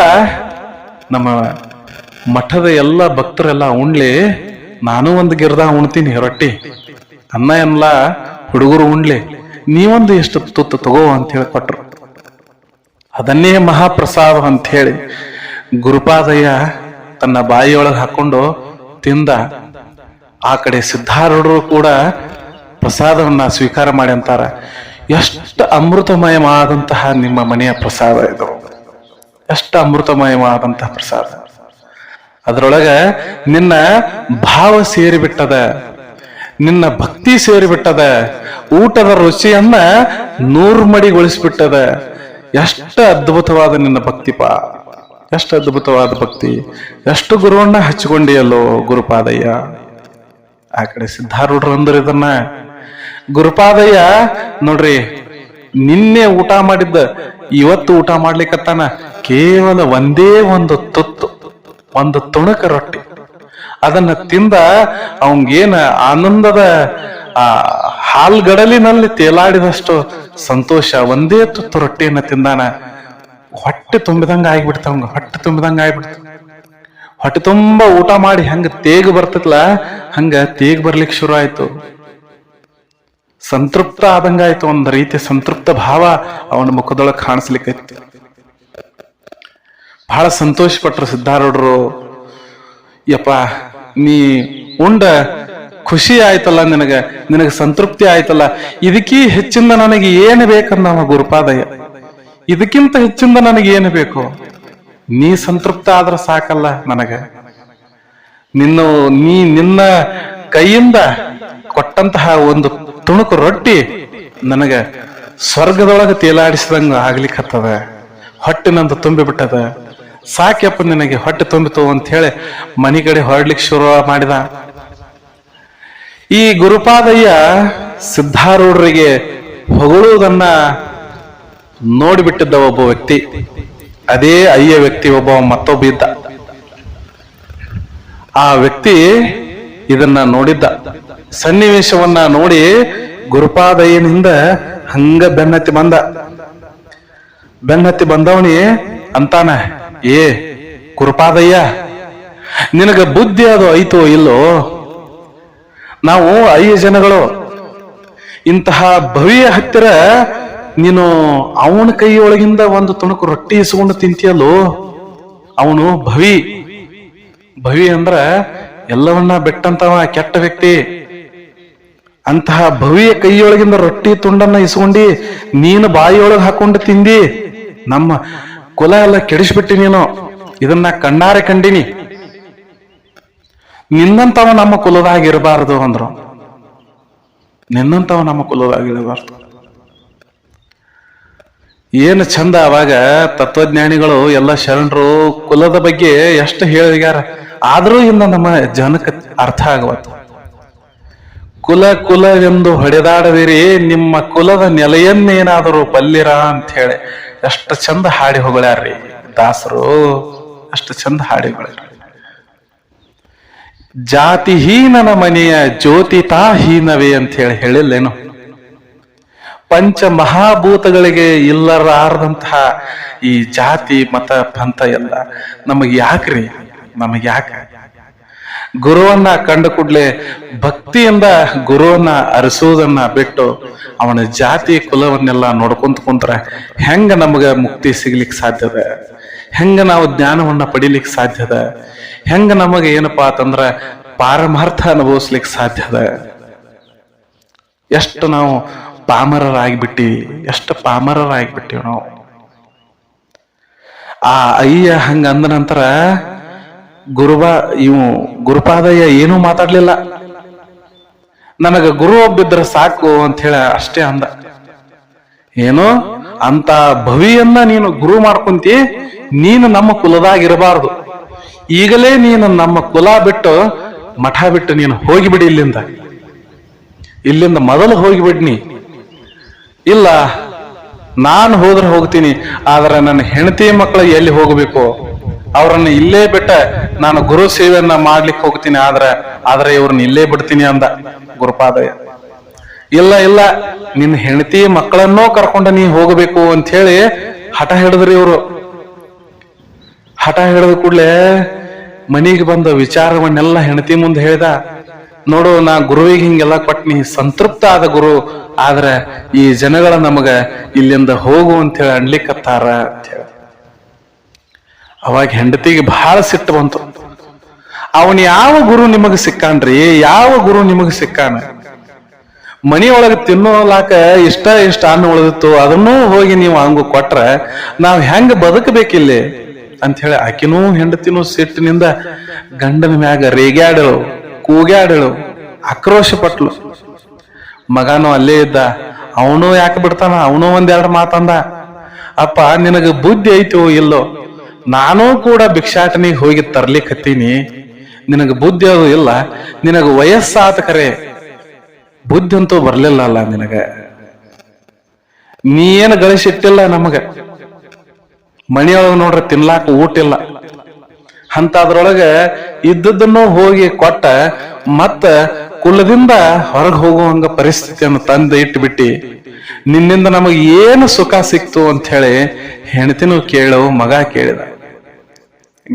ನಮ್ಮ ಮಠದ ಎಲ್ಲ ಭಕ್ತರೆಲ್ಲ ಉಣ್ಲಿ, ನಾನು ಒಂದು ಗಿರ್ಧಾ ಉಣ್ತೀನಿ ರೊಟ್ಟಿ, ಅನ್ನ ಎಲ್ಲ ಹುಡುಗರು ಉಣ್ಲಿ, ನೀವೊಂದು ಎಷ್ಟು ತುತ್ತು ತಗೋ ಅಂತ ಹೇಳಿ ಕೊಟ್ರು. ಅದನ್ನೇ ಮಹಾಪ್ರಸಾದ ಅಂತ ಹೇಳಿ ಗುರುಪಾದಯ್ಯ ತನ್ನ ಬಾಯಿಯೊಳಗೆ ಹಾಕೊಂಡು ತಿಂದ. ಆ ಕಡೆ ಸಿದ್ಧಾರೂಢರು ಕೂಡ ಪ್ರಸಾದವನ್ನ ಸ್ವೀಕಾರ ಮಾಡಿ ಅಂತಾರ, ಎಷ್ಟು ಅಮೃತಮಯವಾದಂತಹ ನಿಮ್ಮ ಮನೆಯ ಪ್ರಸಾದ ಇದು, ಎಷ್ಟು ಅಮೃತಮಯವಾದಂತಹ ಪ್ರಸಾದ. ಅದರೊಳಗ ನಿನ್ನ ಭಾವ ಸೇರಿಬಿಟ್ಟದ, ನಿನ್ನ ಭಕ್ತಿ ಸೇರಿಬಿಟ್ಟದ, ಊಟದ ರುಚಿಯನ್ನ 100 ಮಡಿಗೊಳಿಸ್ಬಿಟ್ಟದ. ಎಷ್ಟು ಅದ್ಭುತವಾದ ನಿನ್ನ ಭಕ್ತಿಪ, ಎಷ್ಟು ಅದ್ಭುತವಾದ ಭಕ್ತಿ, ಎಷ್ಟು ಗುರುವನ್ನ ಹಚ್ಚಿಕೊಂಡಿಯಲ್ಲೋ ಗುರುಪಾದಯ್ಯ. ಆ ಕಡೆ ಸಿದ್ಧಾರೂಢರು ಅಂದ್ರ ಇದನ್ನ. ಗುರುಪಾದಯ್ಯ ನೋಡ್ರಿ, ನಿನ್ನೆ ಊಟ ಮಾಡಿದ್ದ ಇವತ್ತು ಊಟ ಮಾಡ್ಲಿಕ್ಕತ್ತಾನ. ಕೇವಲ ಒಂದೇ ಒಂದು ತುತ್ತು, ಒಂದು ತುಣಕ ರೊಟ್ಟಿ, ಅದನ್ನ ತಿಂದ ಅವಂಗೇನ ಆನಂದದ ಹಾಲ್ಗಡಲಿನಲ್ಲಿ ತೇಲಾಡಿದಷ್ಟು ಸಂತೋಷ. ಒಂದೇ ತುತ್ತು ರೊಟ್ಟಿಯನ್ನ ತಿಂದಾನ. ಹೊಟ್ಟೆ ತುಂಬಿದಂಗ ಆಗ್ಬಿಡ್ತ, ಅವಂಗ ಹೊಟ್ಟೆ ತುಂಬಿದಂಗ ಆಗ್ಬಿಡ್ತ. ಹೊಟ್ಟೆ ತುಂಬಾ ಊಟ ಮಾಡಿ ಹಂಗ ತೇಗ್ ಬರ್ತತ್ಲ, ಹಂಗ ತೇಗ್ ಬರ್ಲಿಕ್ಕೆ ಶುರು ಆಯ್ತು. ಸಂತೃಪ್ತ ಆದಂಗಾಯ್ತು, ಒಂದ್ ರೀತಿ ಸಂತೃಪ್ತ ಭಾವ ಅವನ ಮುಖದೊಳಗೆ ಕಾಣಿಸ್ಲಿಕ್ಕೈತಿ. ಬಹಳ ಸಂತೋಷ ಪಟ್ರು ಸಿದ್ಧಾರೂಢರು. ಯಪ್ಪ, ನೀ ಉಂಡ ಖುಷಿ ಆಯ್ತಲ್ಲ, ನಿನಗ ಸಂತೃಪ್ತಿ ಆಯ್ತಲ್ಲ, ಇದಕ್ಕೀ ಹೆಚ್ಚಿಂದ ನನಗೆ ಏನು ಬೇಕನ್ನವ ಗುರುಪಾದಯ್ಯ. ಇದಕ್ಕಿಂತ ಹೆಚ್ಚಿಂದ ನನಗೆ ಏನು ಬೇಕು? ನೀ ಸಂತೃಪ್ತ ಆದ್ರ ಸಾಕಲ್ಲ ನನಗ. ನಿನ್ನ ಕೈಯಿಂದ ಕೊಟ್ಟಂತಹ ಒಂದು ತುಣುಕು ರೊಟ್ಟಿ ನನಗ ಸ್ವರ್ಗದೊಳಗೆ ತೇಲಾಡಿಸಿದಂಗ ಆಗ್ಲಿಕ್ಕತ್ತದ. ಹೊಟ್ಟಿನಂತ ತುಂಬಿ ಬಿಟ್ಟದ. ಸಾಕ್ಯಪ್ಪ, ನಿನಗೆ ಹೊಟ್ಟೆ ತುಂಬಿತು ಅಂತ ಹೇಳಿ ಮನಿ ಕಡೆ ಹೊರಡ್ಲಿಕ್ಕೆ ಶುರು ಮಾಡಿದ. ಈ ಗುರುಪಾದಯ್ಯ ಸಿದ್ಧಾರೂಢರಿಗೆ ಹೊಗಳುವುದನ್ನ ನೋಡಿಬಿಟ್ಟಿದ್ದ ಒಬ್ಬ ವ್ಯಕ್ತಿ. ಅದೇ ಅಯ್ಯ ವ್ಯಕ್ತಿ ಮತ್ತೊಬ್ಬ ಇದ್ದ. ಆ ವ್ಯಕ್ತಿ ಇದನ್ನ ನೋಡಿದ್ದ. ಸನ್ನಿವೇಶವನ್ನ ನೋಡಿ ಗುರುಪಾದಯ್ಯನಿಂದ ಹಂಗ ಬೆನ್ನತ್ತಿ ಬಂದವನಿ ಅಂತಾನ, ಏ ಗುರುಪಾದಯ್ಯ, ನಿನಗ ಬುದ್ಧಿ ಅದು ಐತೋ ಇಲ್ಲೋ? ನಾವು 5 ಜನಗಳು ಇಂತಹ ಭವಿಯ ಹತ್ತಿರ ನೀನು ಅವನ ಕೈಯೊಳಗಿಂದ ಒಂದು ತುಣುಕು ರೊಟ್ಟಿ ಇಸ್ಕೊಂಡು ತಿಂತೀಯಲ್ಲೋ. ಅವನು ಭವಿ ಅಂದ್ರ ಎಲ್ಲವನ್ನ ಬೆಟ್ಟಂತವ, ಕೆಟ್ಟ ವ್ಯಕ್ತಿ. ಅಂತಹ ಭವಿಯ ಕೈಯೊಳಗಿಂದ ರೊಟ್ಟಿ ತುಂಡನ್ನ ಇಸ್ಕೊಂಡಿ ನೀನು ಬಾಯಿಯೊಳಗೆ ಹಾಕೊಂಡು ತಿಂದಿ. ನಮ್ಮ ಕುಲ ಎಲ್ಲ ಕೆಡಿಸ್ಬಿಟ್ಟಿ ನೀನು. ಇದನ್ನ ಕಣ್ಣಾರೆ ಕಂಡಿನಿ. ನಿನ್ನಂತವ ನಮ್ಮ ಕುಲದಾಗಿರಬಾರದು ಅಂದ್ರು. ನಿನ್ನಂತವ ನಮ್ಮ ಕುಲದಾಗಿರಬಾರ್ದು. ಏನು ಚಂದ. ಅವಾಗ ತತ್ವಜ್ಞಾನಿಗಳು ಎಲ್ಲ ಶರಣರು ಕುಲದ ಬಗ್ಗೆ ಎಷ್ಟು ಹೇಳಿದಾರ. ಆದ್ರೂ ಇನ್ನು ನಮ್ಮ ಜನಕ್ಕೆ ಅರ್ಥ ಆಗವತ್ತು. ಕುಲವೆಂದು ಹೊಡೆದಾಡದಿರಿ, ನಿಮ್ಮ ಕುಲದ ನೆಲೆಯನ್ನೇನಾದರೂ ಬಲ್ಲಿರ ಅಂತ ಹೇಳಿ ಎಷ್ಟು ಚಂದ ಹಾಡಿ ಹೊಗಳಾರ್ರಿ ದಾಸರು. ಅಷ್ಟು ಚಂದ ಹಾಡಿ ಹೊಗಳಾರ. ಜಾತಿಹೀನನ ಮನೆಯ ಜ್ಯೋತಿತಾಹೀನವೇ ಅಂತ ಹೇಳಿಲ್ಲೇನು? ಪಂಚ ಮಹಾಭೂತಗಳಿಗೆ ಇಲ್ಲರಾರದಂತಹ ಈ ಜಾತಿ ಮತ ಪಂಥ ಎಲ್ಲ ನಮಗೆ ಯಾಕ್ರಿ? ನಮಗೆ ಯಾಕ? ಗುರುವನ್ನ ಕಂಡ ಕೂಡ್ಲೆ ಭಕ್ತಿಯಿಂದ ಗುರುವನ್ನ ಅರಸುವುದನ್ನ ಬಿಟ್ಟು ಅವನ ಜಾತಿ ಕುಲವನ್ನೆಲ್ಲ ನೋಡ್ಕೊಂತ ಕುಂತ್ರ ಹೆಂಗ ನಮಗ ಮುಕ್ತಿ ಸಿಗ್ಲಿಕ್ಕೆ ಸಾಧ್ಯದ? ಹೆಂಗ ನಾವು ಜ್ಞಾನವನ್ನ ಪಡಿಲಿಕ್ಕೆ ಸಾಧ್ಯದ? ಹೆಂಗ ನಮಗೆ ಏನಪ್ಪಾ ಅಂತಂದ್ರ ಪಾರಮಾರ್ಥ ಅನುಭವಿಸ್ಲಿಕ್ಕೆ ಸಾಧ್ಯದ? ಎಷ್ಟು ನಾವು ಪಾಮರರಾಗಿಬಿಟ್ಟಿವಿ, ಎಷ್ಟು ಪಾಮರರಾಗಿಬಿಟ್ಟಿವಿ ನಾವು. ಆ ಅಯ್ಯ ಹಂಗ ಅಂದ ನಂತರ ಗುರುಪಾದಯ್ಯ ಏನೂ ಮಾತಾಡ್ಲಿಲ್ಲ. ನನಗ ಗುರು ಒಬ್ಬಿದ್ರ ಸಾಕು ಅಂತ ಹೇಳ ಅಷ್ಟೇ ಅಂದ. ಏನು ಅಂತ ಭವಿಯನ್ನ ನೀನು ಗುರು ಮಾಡ್ಕೊಂತಿ, ನೀನು ನಮ್ಮ ಕುಲದಾಗಿರಬಾರ್ದು. ಈಗಲೇ ನೀನು ನಮ್ಮ ಕುಲ ಬಿಟ್ಟು ಮಠ ಬಿಟ್ಟು ನೀನು ಹೋಗಿಬಿಡಿ ಇಲ್ಲಿಂದ ಮೊದಲು ಹೋಗಿಬಿಡ್ನಿ. ಇಲ್ಲ, ನಾನು ಹೋದ್ರೆ ಹೋಗ್ತೀನಿ, ಆದ್ರೆ ನನ್ನ ಹೆಂಡತಿ ಮಕ್ಕಳು ಎಲ್ಲಿ ಹೋಗಬೇಕು? ಅವ್ರನ್ನ ಇಲ್ಲೇ ಬಿಟ್ಟ ನಾನು ಗುರು ಸೇವೆಯನ್ನ ಮಾಡ್ಲಿಕ್ಕೆ ಹೋಗ್ತೀನಿ, ಆದ್ರೆ ಇವ್ರನ್ನ ಇಲ್ಲೇ ಬಿಡ್ತೀನಿ ಅಂದ ಗುರುಪಾದಯ್ಯ. ಇಲ್ಲ, ನಿನ್ನ ಹೆಂಡತಿ ಮಕ್ಕಳನ್ನೂ ಕರ್ಕೊಂಡ ನೀ ಹೋಗಬೇಕು ಅಂತ ಹೇಳಿ ಹಠ ಹಿಡಿದ್ರಿ ಇವರು. ಹಠ ಹಿಡಿದ ಕೂಡ್ಲೆ ಮನಿಗೆ ಬಂದ ವಿಚಾರವನ್ನೆಲ್ಲ ಹೆಂಡತಿ ಮುಂದೆ ಹೇಳ್ದ. ನೋಡು, ನಾ ಗುರುವಿಗೆ ಹಿಂಗೆಲ್ಲ ಕೊಟ್ನಿ, ಸಂತೃಪ್ತ ಆದ ಗುರು, ಆದ್ರೆ ಈ ಜನಗಳ ನಮಗ ಇಲ್ಲಿಂದ ಹೋಗು ಅಂತ ಹೇಳಿ ಅನ್ಲಿಕ್ಕತ್ತಾರ ಅಂತ ಹೇಳಿ. ಅವಾಗ ಹೆಂಡತಿಗೆ ಬಹಳ ಸಿಟ್ಟು ಬಂತು. ಅವನ್ ಯಾವ ಗುರು ನಿಮಗ ಸಿಕ್ಕಾನ್ರಿ? ಯಾವ ಗುರು ನಿಮಗ ಸಿಕ್ಕಾನ? ಮನಿಯೊಳಗೆ ತಿನ್ನೋಲಾಕ ಇಷ್ಟ ಅನ್ನ ಉಳಿದಿತ್ತು, ಅದನ್ನೂ ಹೋಗಿ ನೀವು ಹಂಗ ಕೊಟ್ರ ನಾವ್ ಹೆಂಗ ಬದುಕಬೇಕಿಲ್ಲಿ ಅಂತ ಹೇಳಿ ಆಕಿನೂ ಹೆಂಡತಿನೂ ಸಿಟ್ಟಿನಿಂದ ಗಂಡನ ಮ್ಯಾಗ ರೇಗ್ಯಾಡಳು, ಕೂಗ್ಯಾಡಳು, ಆಕ್ರೋಶ ಪಟ್ಲು. ಮಗನೂ ಅಲ್ಲೇ ಇದ್ದ, ಅವನು ಯಾಕೆ ಬಿಡ್ತಾನ? ಅವನು ಒಂದೆರಡು ಮಾತಂದ. ಅಪ್ಪ, ನಿನಗ ಬುದ್ಧಿ ಐತೋ ಇಲ್ಲೋ? ನಾನೂ ಕೂಡ ಭಿಕ್ಷಾಟನಿಗೆ ಹೋಗಿ ತರ್ಲಿಕ್ಕತ್ತೀನಿ, ನಿನಗ ಬುದ್ಧಿ ಅದು ಇಲ್ಲ. ನಿನಗ ವಯಸ್ಸಾತ ಕರೆ, ಬುದ್ಧಿ ಅಂತೂ ಬರ್ಲಿಲ್ಲ ಅಲ್ಲ ನಿನಗ. ನೀ ಏನು ಗಳಿಸಿಟ್ಟಿಲ್ಲ ನಮಗ. ಮಣಿಯೊಳಗ ನೋಡ್ರ ತಿನ್ಲಾಕ ಊಟ ಇಲ್ಲ. ಅಂತದ್ರೊಳಗ ಇದ್ದದನ್ನು ಹೋಗಿ ಕೊಟ್ಟ ಮತ್ತ ಕುಲದಿಂದ ಹೊರಗೆ ಹೋಗುವಂಗ ಪರಿಸ್ಥಿತಿಯನ್ನು ತಂದು ಇಟ್ಬಿಟ್ಟಿ, ನಿನ್ನಿಂದ ನಮಗ್ ಏನು ಸುಖ ಸಿಕ್ತು ಅಂತ ಹೇಳಿ ಹೆಣ್ತಿನೂ ಕೇಳು, ಮಗ ಕೇಳಿದ.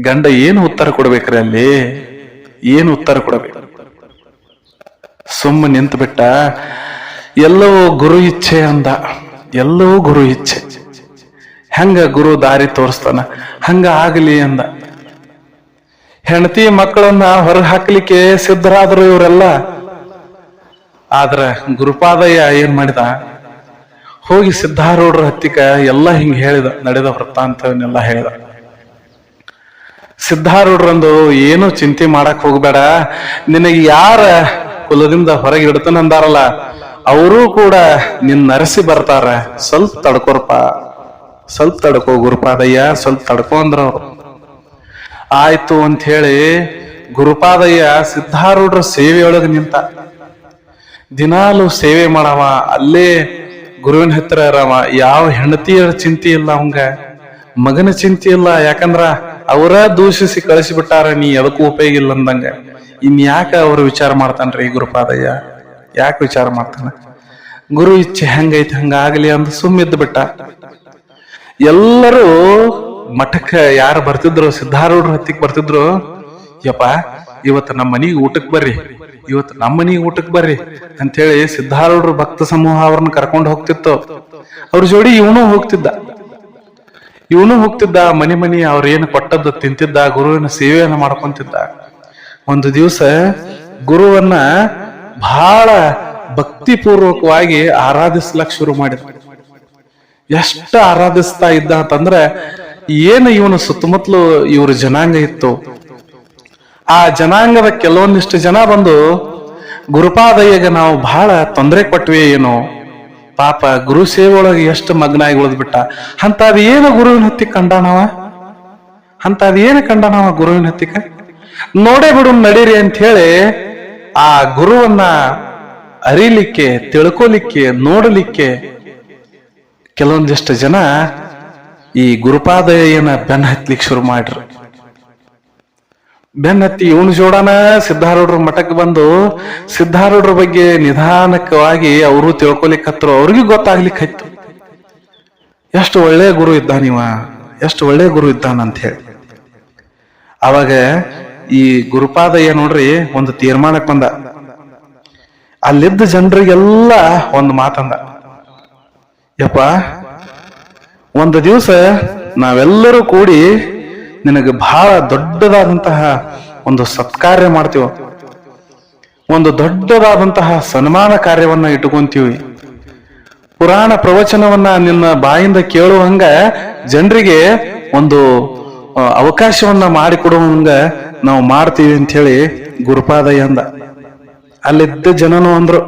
ಗಂಡ ಏನು ಉತ್ತರ ಕೊಡ್ಬೇಕ್ರಿ ಅಲ್ಲಿ? ಏನು ಉತ್ತರ ಕೊಡಬೇಕು? ಸುಮ್ಮ ನಿಂತು ಬಿಟ್ಟ. ಎಲ್ಲವೂ ಗುರು ಇಚ್ಛೆ ಅಂದ. ಎಲ್ಲವೂ ಗುರು ಇಚ್ಛೆ. ಹೆಂಗ ಗುರು ದಾರಿ ತೋರಿಸ್ತಾನ ಹಂಗ ಆಗಲಿ ಅಂದ. ಹೆಂಡತಿ ಮಕ್ಕಳನ್ನ ಹೊರಗೆ ಹಾಕ್ಲಿಕ್ಕೆ ಸಿದ್ಧರಾದ್ರು ಇವರೆಲ್ಲ. ಆದ್ರ ಗುರುಪಾದಯ್ಯ ಏನ್ ಮಾಡಿದ? ಹೋಗಿ ಸಿದ್ಧಾರೂಢರ ಹತ್ತಿಕ ಎಲ್ಲ ಹಿಂಗ ಹೇಳಿದ, ನಡೆದ ವೃತ್ತಾಂತವನ್ನೆಲ್ಲ ಹೇಳಿದ. ಸಿದ್ಧಾರೂಢರಂದು ಏನು ಚಿಂತೆ ಮಾಡಕ್ ಹೋಗ್ಬೇಡ, ನಿನಗೆ ಯಾರ ಕುಲದಿಂದ ಹೊರಗೆ ಇಡ್ತಾನಂದಾರಲ್ಲ ಅವರೂ ಕೂಡ ನಿನ್ನ ಅರಸಿ ಬರ್ತಾರ, ಸ್ವಲ್ಪ ತಡ್ಕೊರ್ಪ, ಸ್ವಲ್ಪ ತಡ್ಕೋ ಗುರುಪಾದಯ್ಯ, ಸ್ವಲ್ಪ ತಡ್ಕೊ ಅಂದ್ರ ಅವ್ರು. ಆಯ್ತು ಅಂತ ಹೇಳಿ ಗುರುಪಾದಯ್ಯ ಸಿದ್ಧಾರೂಢರ ಸೇವೆಯೊಳಗೆ ನಿಂತ. ದಿನಾಲು ಸೇವೆ ಮಾಡವ, ಅಲ್ಲೇ ಗುರುವಿನ ಹತ್ರ ಇರವ. ಯಾವ ಹೆಂಡತಿಯ ಚಿಂತೆ ಇಲ್ಲ ಅವಂಗ, ಮಗನ ಚಿಂತೆ ಇಲ್ಲ. ಯಾಕಂದ್ರ ಅವರ ದೂಷಿಸಿ ಕಳಿಸಿಬಿಟ್ಟಾರ, ನೀ ಎದಕ್ಕೂ ಉಪಯೋಗ ಇಲ್ಲ ಅಂದಂಗ. ಇನ್ಯಾಕ ಅವ್ರು ವಿಚಾರ ಮಾಡ್ತಾನ್ರಿ ಗುರುಪಾದಯ್ಯ? ಯಾಕೆ ವಿಚಾರ ಮಾಡ್ತಾನ? ಗುರು ಇಚ್ಛೆ ಹೆಂಗೈತಿ ಹಂಗಾಗ್ಲಿ ಅಂತ ಸುಮ್ಮಿದ್ದು ಬಿಟ್ಟ. ಎಲ್ಲರೂ ಮಠಕ್ಕೆ ಯಾರು ಬರ್ತಿದ್ರು, ಸಿದ್ಧಾರೂಢರ ಹತ್ತಿಗೆ ಬರ್ತಿದ್ರು. ಯಪ್ಪ, ಇವತ್ತು ನಮ್ಮ ಮನಿಗೆ ಊಟಕ್ಕೆ ಬರ್ರಿ, ಇವತ್ತು ನಮ್ಮ ಮನಿಗೆ ಊಟಕ್ಕೆ ಬರ್ರಿ ಅಂತೇಳಿ ಸಿದ್ಧಾರೂಢರ ಭಕ್ತ ಸಮೂಹ ಅವ್ರನ್ನ ಕರ್ಕೊಂಡು ಹೋಗ್ತಿತ್ತು. ಅವ್ರ ಜೋಡಿ ಇವನು ಹೋಗ್ತಿದ್ದ. ಮನಿ ಅವ್ರೇನು ಕೊಟ್ಟದ್ದು ತಿಂತಿದ್ದ, ಗುರುವಿನ ಸೇವೆಯನ್ನ ಮಾಡ್ಕೊಂತಿದ್ದ. ಒಂದು ದಿವಸ ಗುರುವನ್ನ ಬಹಳ ಭಕ್ತಿಪೂರ್ವಕವಾಗಿ ಆರಾಧಿಸ್ಲಕ್ ಶುರು ಮಾಡಿದ. ಎಷ್ಟು ಆರಾಧಿಸ್ತಾ ಇದ್ದ ಅಂತಂದ್ರೆ, ಏನು ಇವನು ಸುತ್ತಮುತ್ತಲು ಇವ್ರ ಜನಾಂಗ ಇತ್ತು. ಆ ಜನಾಂಗದ ಕೆಲವೊಂದಿಷ್ಟು ಜನ ಬಂದು ಗುರುಪಾದಯ್ಯಗೆ ನಾವು ಬಹಳ ತೊಂದರೆ ಕೊಟ್ವಿ, ಏನೋ ಪಾಪ ಗುರು ಸೇವೆ ಒಳಗೆ ಎಷ್ಟು ಮಗ್ನ ಆಗಿ ಉಳಿದ್ಬಿಟ್ಟ. ಅಂತದೇನು ಗುರುವಿನ ಹತ್ತಿಕ ಕಂಡಾನವ? ಗುರುವಿನ ಹತ್ತಿಕ ನೋಡೇ ಬಿಡು ನಡೀರಿ ಅಂತ ಹೇಳಿ ಆ ಗುರುವನ್ನ ಅರಿಲಿಕ್ಕೆ, ತಿಳ್ಕೊಲಿಕ್ಕೆ, ನೋಡಲಿಕ್ಕೆ ಕೆಲವೊಂದಿಷ್ಟು ಜನ ಈ ಗುರುಪಾದಯ್ಯನ ಬೆನ್ನ ಹತ್ಲಿಕ್ಕೆ ಶುರು ಮಾಡ್ರು. ಬೆನ್ನತ್ತಿ ಇವನು ಜೋಡಾನ ಸಿದ್ಧಾರೂಢರ ಮಠಕ್ಕೆ ಬಂದು ಸಿದ್ಧಾರೂಢರ ಬಗ್ಗೆ ನಿಧಾನಕವಾಗಿ ಅವರು ತಿಳ್ಕೊಲಿಕ್ಕತ್ರು. ಅವ್ರಿಗೂ ಗೊತ್ತಾಗ್ಲಿಕ್ಕತ್ತು ಎಷ್ಟು ಒಳ್ಳೆ ಗುರು ಇದ್ದಾನಿವ, ಎಷ್ಟು ಒಳ್ಳೆ ಗುರು ಇದ್ದಾನಂತ ಹೇಳಿ. ಅವಾಗ ಈ ಗುರುಪಾದಯ್ಯ ನೋಡ್ರಿ ಒಂದು ತೀರ್ಮಾನಕ್ಕೆ ಬಂದ. ಅಲ್ಲಿದ್ದ ಜನರಿಗೆಲ್ಲ ಒಂದು ಮಾತಂದ, ಯಪ್ಪ ಒಂದು ದಿವಸ ನಾವೆಲ್ಲರೂ ಕೂಡಿ ನಿನಗೆ ಬಹಳ ದೊಡ್ಡದಾದಂತಹ ಒಂದು ಸತ್ಕಾರ್ಯ ಮಾಡ್ತೀವ, ಒಂದು ದೊಡ್ಡದಾದಂತಹ ಸನ್ಮಾನ ಕಾರ್ಯವನ್ನ ಇಟ್ಕೊಂತೀವಿ. ಪುರಾಣ ಪ್ರವಚನವನ್ನ ನಿನ್ನ ಬಾಯಿಂದ ಕೇಳುವಂಗ ಜನರಿಗೆ ಒಂದು ಅವಕಾಶವನ್ನ ಮಾಡಿಕೊಡುವಂಗ ನಾವು ಮಾಡ್ತೀವಿ ಅಂತ ಹೇಳಿ ಗುರುಪಾದಯ್ಯ ಅಂದ. ಅಲ್ಲಿದ್ದ ಜನನು ಅಂದ್ರು,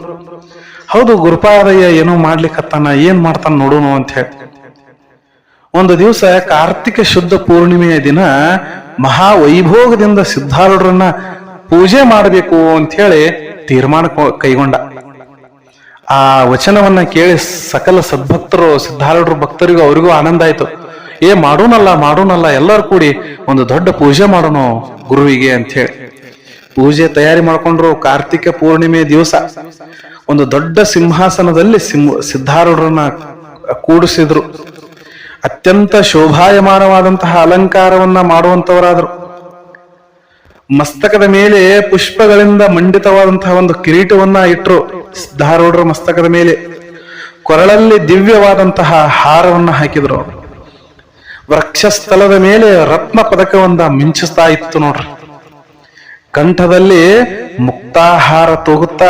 ಹೌದು ಗುರುಪಾದಯ್ಯ ಏನೋ ಮಾಡ್ಲಿಕ್ಕತ್ತಾನ, ಏನ್ ಮಾಡ್ತಾನ ನೋಡೋನು ಅಂತ ಹೇಳಿ. ಒಂದು ದಿವಸ ಕಾರ್ತಿಕ ಶುದ್ಧ ಪೂರ್ಣಿಮೆಯ ದಿನ ಮಹಾವೈಭೋಗದಿಂದ ಸಿದ್ಧಾರೂಢರನ್ನ ಪೂಜೆ ಮಾಡಬೇಕು ಅಂತ ಹೇಳಿ ತೀರ್ಮಾನ ಕೈಗೊಂಡ. ಆ ವಚನವನ್ನ ಕೇಳಿ ಸಕಲ ಸದ್ಭಕ್ತರು, ಸಿದ್ಧಾರೂಢರ ಭಕ್ತರಿಗೂ ಅವರಿಗೂ ಆನಂದ ಆಯ್ತು. ಮಾಡೋಣಲ್ಲ ಎಲ್ಲರೂ ಕೂಡಿ ಒಂದು ದೊಡ್ಡ ಪೂಜೆ ಮಾಡೋಣ ಗುರುವಿಗೆ ಅಂತ ಹೇಳಿ ಪೂಜೆ ತಯಾರಿ ಮಾಡ್ಕೊಂಡ್ರು. ಕಾರ್ತಿಕ ಪೂರ್ಣಿಮೆ ದಿವಸ ಒಂದು ದೊಡ್ಡ ಸಿಂಹಾಸನದಲ್ಲಿ ಸಿದ್ಧಾರೂಢರನ್ನ ಕೂಡಿಸಿದ್ರು. ಅತ್ಯಂತ ಶೋಭಾಯಮಾನವಾದಂತಹ ಅಲಂಕಾರವನ್ನ ಮಾಡುವಂತವರಾದ್ರು. ಮಸ್ತಕದ ಮೇಲೆ ಪುಷ್ಪಗಳಿಂದ ಮಂಡಿತವಾದಂತಹ ಒಂದು ಕಿರೀಟವನ್ನ ಇಟ್ರು ಸಿದ್ಧಾರೂಢರ ಮಸ್ತಕದ ಮೇಲೆ. ಕೊರಳಲ್ಲಿ ದಿವ್ಯವಾದಂತಹ ಹಾರವನ್ನ ಹಾಕಿದ್ರು. ವೃಕ್ಷಸ್ಥಲದ ಮೇಲೆ ರತ್ನ ಪದಕವನ್ನ ಮಿಂಚಿಸ್ತಾ ಇತ್ತು ನೋಡ್ರಿ. ಕಂಠದಲ್ಲಿ ಮುಕ್ತಾಹಾರ ತೂಗುತ್ತಾ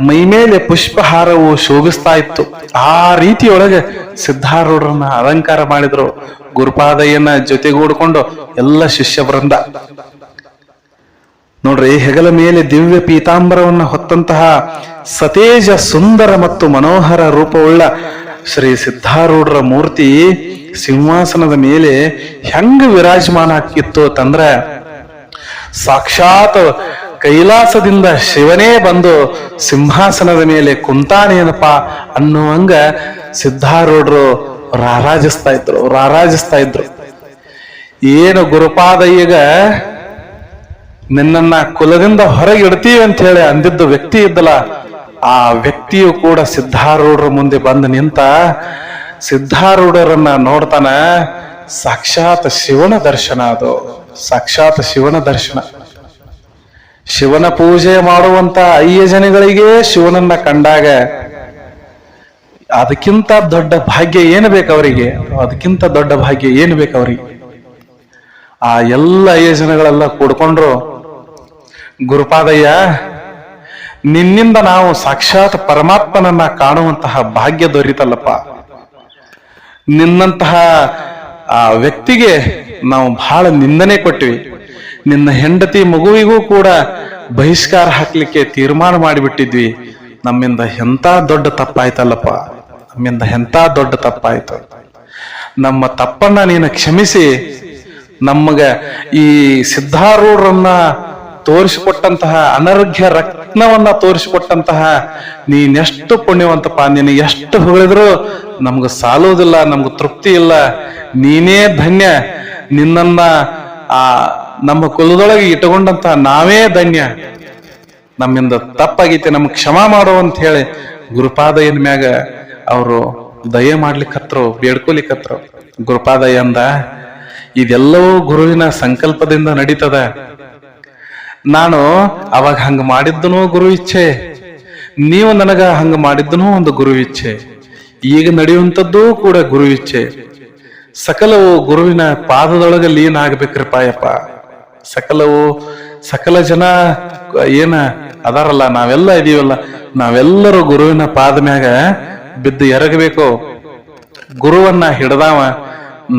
ಮೈಮೇಲೆ ಪುಷ್ಪಹಾರವು ಶೋಭಿಸ್ತಾ ಇತ್ತು. ಆ ರೀತಿಯೊಳಗೆ ಸಿದ್ಧಾರೂಢರನ್ನ ಅಲಂಕಾರ ಮಾಡಿದ್ರು ಗುರುಪಾದಯ್ಯನ ಜೊತೆಗೂಡಿಕೊಂಡು ಎಲ್ಲ ಶಿಷ್ಯ ವೃಂದ. ನೋಡ್ರಿ, ಹೆಗಲ ಮೇಲೆ ದಿವ್ಯ ಪೀತಾಂಬರವನ್ನ ಹೊತ್ತಂತಹ ಸತೇಜ ಸುಂದರ ಮತ್ತು ಮನೋಹರ ರೂಪವುಳ್ಳ ಶ್ರೀ ಸಿದ್ಧಾರೂಢರ ಮೂರ್ತಿ ಸಿಂಹಾಸನದ ಮೇಲೆ ಹೆಂಗ ವಿರಾಜಮಾನ ಆಗಿತ್ತು ಅಂತಂದ್ರ ಸಾಕ್ಷಾತ್ ಕೈಲಾಸದಿಂದ ಶಿವನೇ ಬಂದು ಸಿಂಹಾಸನದ ಮೇಲೆ ಕುಂತಾನೇನಪ್ಪ ಅನ್ನುವಂಗ ಸಿದ್ಧಾರೂಢರು ರಾರಾಜಿಸ್ತಾ ಇದ್ರು. ಏನು ಗುರುಪಾದಯ್ಯಗ ನಿನ್ನನ್ನ ಕುಲದಿಂದ ಹೊರಗೆ ಇಡ್ತೀವಿ ಅಂತ ಹೇಳಿ ಅಂದಿದ್ದು ವ್ಯಕ್ತಿ ಇದ್ದಲ್ಲ, ಆ ವ್ಯಕ್ತಿಯು ಕೂಡ ಸಿದ್ಧಾರೂಢರ ಮುಂದೆ ಬಂದು ನಿಂತ ಸಿದ್ಧಾರೂಢರನ್ನ ನೋಡ್ತಾನ. ಸಾಕ್ಷಾತ್ ಶಿವನ ದರ್ಶನ, ಅದು ಸಾಕ್ಷಾತ್ ಶಿವನ ದರ್ಶನ. ಶಿವನ ಪೂಜೆ ಮಾಡುವಂತ 5 ಜನಗಳಿಗೆ ಶಿವನನ್ನ ಕಂಡಾಗ ಅದಕ್ಕಿಂತ ದೊಡ್ಡ ಭಾಗ್ಯ ಏನು ಬೇಕವರಿಗೆ, ಅದಕ್ಕಿಂತ ದೊಡ್ಡ ಭಾಗ್ಯ ಏನು ಬೇಕವರಿಗೆ. ಆ ಎಲ್ಲ 5 ಜನಗಳೆಲ್ಲ ಕೂಡ್ಕೊಂಡ್ರು, ಗುರುಪಾದಯ್ಯ ನಿನ್ನಿಂದ ನಾವು ಸಾಕ್ಷಾತ್ ಪರಮಾತ್ಮನನ್ನ ಕಾಣುವಂತಹ ಭಾಗ್ಯ ದೊರೀತಲ್ಲಪ್ಪ. ನಿನ್ನಂತಹ ಆ ವ್ಯಕ್ತಿಗೆ ನಾವು ಬಹಳ ನಿಂದನೆ ಕೊಟ್ಟಿವಿ. ನಿನ್ನ ಹೆಂಡತಿ ಮಗುವಿಗೂ ಕೂಡ ಬಹಿಷ್ಕಾರ ಹಾಕ್ಲಿಕ್ಕೆ ತೀರ್ಮಾನ ಮಾಡಿಬಿಟ್ಟಿದ್ವಿ. ನಮ್ಮಿಂದ ಎಂತ ದೊಡ್ಡ ತಪ್ಪಾಯ್ತಲ್ಲಪ್ಪ, ನಮ್ಮಿಂದ ಎಂತ ದೊಡ್ಡ ತಪ್ಪಾಯ್ತು. ನಮ್ಮ ತಪ್ಪನ್ನ ನೀನು ಕ್ಷಮಿಸಿ ನಮಗ ಈ ಸಿದ್ಧಾರೂಢರನ್ನ ತೋರಿಸಿಕೊಟ್ಟಂತಹ ಅನರ್ಘ್ಯ ರತ್ನವನ್ನ ತೋರಿಸಿಕೊಟ್ಟಂತಹ ನೀನೆಷ್ಟು ಪುಣ್ಯವಂತಪ್ಪ. ನೀನು ಎಷ್ಟು ಹೊಗಳಿದ್ರು ನಮ್ಗ ಸಾಲೋದಿಲ್ಲ, ನಮ್ಗ ತೃಪ್ತಿ ಇಲ್ಲ. ನೀನೇ ಧನ್ಯ. ನಿನ್ನನ್ನ ಆ ನಮ್ಮ ಕುಲದೊಳಗೆ ಇಟ್ಟುಕೊಂಡಂತ ನಾವೇ ಧನ್ಯ. ನಮ್ಮಿಂದ ತಪ್ಪಾಗೈತೆ, ನಮ್ಗೆ ಕ್ಷಮಾ ಮಾಡೋ ಅಂತ ಹೇಳಿ ಗುರುಪಾದಯ್ಯನ ಮ್ಯಾಗ ಅವರು ದಯೆ ಮಾಡ್ಲಿಕ್ಕತ್ರು, ಬೇಡ್ಕೊಲಿಕ್ಕತ್ರು. ಗುರುಪಾದಯ್ಯ ಅಂದ, ಇದೆಲ್ಲವೂ ಗುರುವಿನ ಸಂಕಲ್ಪದಿಂದ ನಡೀತದ. ನಾನು ಅವಾಗ ಹಂಗ ಮಾಡಿದ್ದನೂ ಗುರು ಇಚ್ಛೆ, ನೀವು ನನಗ ಹಂಗ ಮಾಡಿದ್ದನೂ ಒಂದು ಗುರು ಇಚ್ಛೆ, ಈಗ ನಡೆಯುವಂಥದ್ದು ಕೂಡ ಗುರು ಇಚ್ಛೆ. ಸಕಲವು ಗುರುವಿನ ಪಾದದೊಳಗೆ ಲೀನ ಆಗ್ಬೇಕ್ರಿಪ್ಪ ಯಪ್ಪ. ಸಕಲ ಜನ ಏನ ಅದಾರಲ್ಲ, ನಾವೆಲ್ಲ ಇದೀವಲ್ಲ, ನಾವೆಲ್ಲರೂ ಗುರುವಿನ ಪಾದ ಮ್ಯಾಗ ಬಿದ್ದು ಎರಗಬೇಕು. ಗುರುವನ್ನ ಹಿಡ್ದಾವ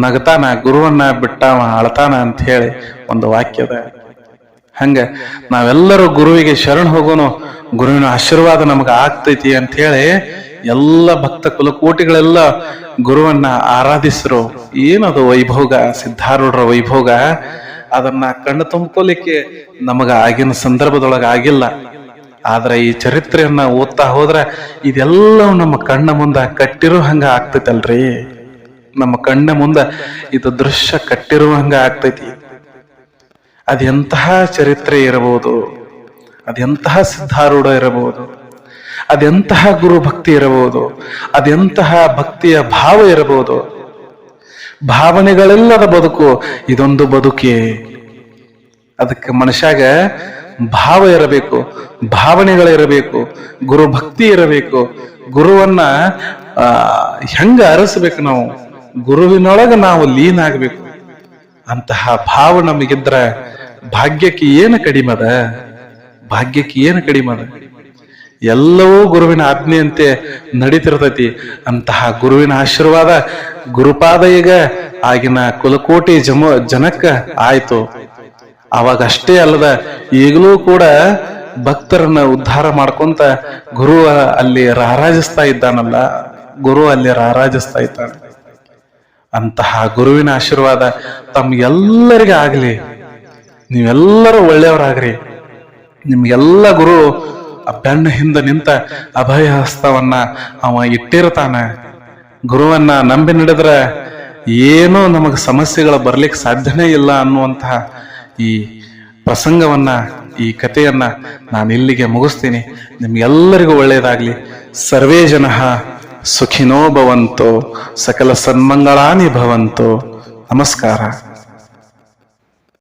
ನಗತಾನ, ಗುರುವನ್ನ ಬಿಟ್ಟಾವ ಅಳತಾನ ಅಂತ ಹೇಳಿ ಒಂದು ವಾಕ್ಯದ. ಹಂಗ ನಾವೆಲ್ಲರೂ ಗುರುವಿಗೆ ಶರಣ ಹೋಗೋನು, ಗುರುವಿನ ಆಶೀರ್ವಾದ ನಮಗ ಆಗ್ತೈತಿ ಅಂತ ಹೇಳಿ ಎಲ್ಲ ಭಕ್ತ ಕುಲಕೋಟಿಗಳೆಲ್ಲ ಗುರುವನ್ನ ಆರಾಧಿಸರು. ಏನದು ವೈಭೋಗ, ಸಿದ್ಧಾರೂಢರ ವೈಭೋಗ. ಅದನ್ನ ಕಣ್ಣು ತುಂಬ್ಕೊಲಿಕ್ಕೆ ನಮಗ ಆಗಿನ ಸಂದರ್ಭದೊಳಗ ಆಗಿಲ್ಲ. ಆದ್ರೆ ಈ ಚರಿತ್ರೆಯನ್ನ ಓದ್ತಾ ಹೋದ್ರ ಇದೆಲ್ಲವೂ ನಮ್ಮ ಕಣ್ಣ ಮುಂದ ಕಟ್ಟಿರೋ ಹಂಗ ಆಗ್ತೈತಲ್ರಿ. ನಮ್ಮ ಕಣ್ಣ ಮುಂದ ಇದು ದೃಶ್ಯ ಕಟ್ಟಿರುವ ಹಂಗ ಆಗ್ತೈತಿ. ಅದೆಂತಹ ಚರಿತ್ರೆ ಇರಬಹುದು, ಅದೆಂತಹ ಸಿದ್ಧಾರೂಢ ಇರಬಹುದು, ಅದೆಂತಹ ಗುರು ಭಕ್ತಿ ಇರಬಹುದು, ಅದೆಂತಹ ಭಕ್ತಿಯ ಭಾವ ಇರಬಹುದು. ಭಾವನೆಗಳೆಲ್ಲದ ಬದುಕು ಇದೊಂದು ಬದುಕೇ. ಅದಕ್ಕೆ ಮನುಷ್ಯಾಗ ಭಾವ ಇರಬೇಕು, ಭಾವನೆಗಳಿರಬೇಕು, ಗುರು ಭಕ್ತಿ ಇರಬೇಕು. ಗುರುವನ್ನ ಹೆಂಗ ಅರಸಬೇಕು, ನಾವು ಗುರುವಿನೊಳಗ ನಾವು ಲೀನ ಆಗ್ಬೇಕು. ಅಂತಹ ಭಾವ ನಮಗಿದ್ರ ಭಾಗ್ಯಕ್ಕೆ ಏನು ಕಡಿಮದ, ಭಾಗ್ಯಕ್ಕೆ ಏನು ಕಡಿಮದ. ಎಲ್ಲವೂ ಗುರುವಿನ ಆಜ್ಞೆಯಂತೆ ನಡೀತಿರ್ತೈತಿ. ಅಂತಹ ಗುರುವಿನ ಆಶೀರ್ವಾದ ಗುರುಪಾದ ಈಗ ಆಗಿನ ಕುಲಕೋಟಿ ಜನಕ್ಕ ಆಯ್ತು. ಅವಾಗ ಅಷ್ಟೇ ಅಲ್ಲದ ಈಗಲೂ ಕೂಡ ಭಕ್ತರನ್ನ ಉದ್ಧಾರ ಮಾಡ್ಕೊಂತ ಗುರು ಅಲ್ಲಿ ರಾರಾಜಿಸ್ತಾ ಇದ್ದಾನಲ್ಲ, ಗುರು ಅಲ್ಲಿ ರಾರಾಜಿಸ್ತಾ ಇದ್ದಾನೆ. ಅಂತಹ ಗುರುವಿನ ಆಶೀರ್ವಾದ ತಮ್ಗೆಲ್ಲರಿಗೂ ಆಗ್ಲಿ. ನೀವೆಲ್ಲರೂ ಒಳ್ಳೆಯವರಾಗ್ರಿ. ನಿಮ್ಗೆಲ್ಲ ಗುರು ಬೆನ್ನ ಹಿಂದೆ ನಿಂತ ಅಭಯ ಹಸ್ತವನ್ನ ಅವ ಇಟ್ಟಿರ್ತಾನ. ಗುರುವನ್ನ ನಂಬಿ ನಡೆದ್ರ ಏನೋ ನಮಗ ಸಮಸ್ಯೆಗಳು ಬರ್ಲಿಕ್ಕೆ ಸಾಧ್ಯನೇ ಇಲ್ಲ ಅನ್ನುವಂತಹ ಈ ಪ್ರಸಂಗವನ್ನ, ಈ ಕಥೆಯನ್ನ ನಾನು ಇಲ್ಲಿಗೆ ಮುಗಿಸ್ತೀನಿ. ನಿಮ್ಗೆಲ್ಲರಿಗೂ ಒಳ್ಳೆಯದಾಗ್ಲಿ. ಸರ್ವೇ ಜನಃ ಸುಖಿನೋ ಭವಂತು, ಸಕಲ ಸನ್ಮಂಗಳಾನಿ ಭವಂತು. ನಮಸ್ಕಾರ.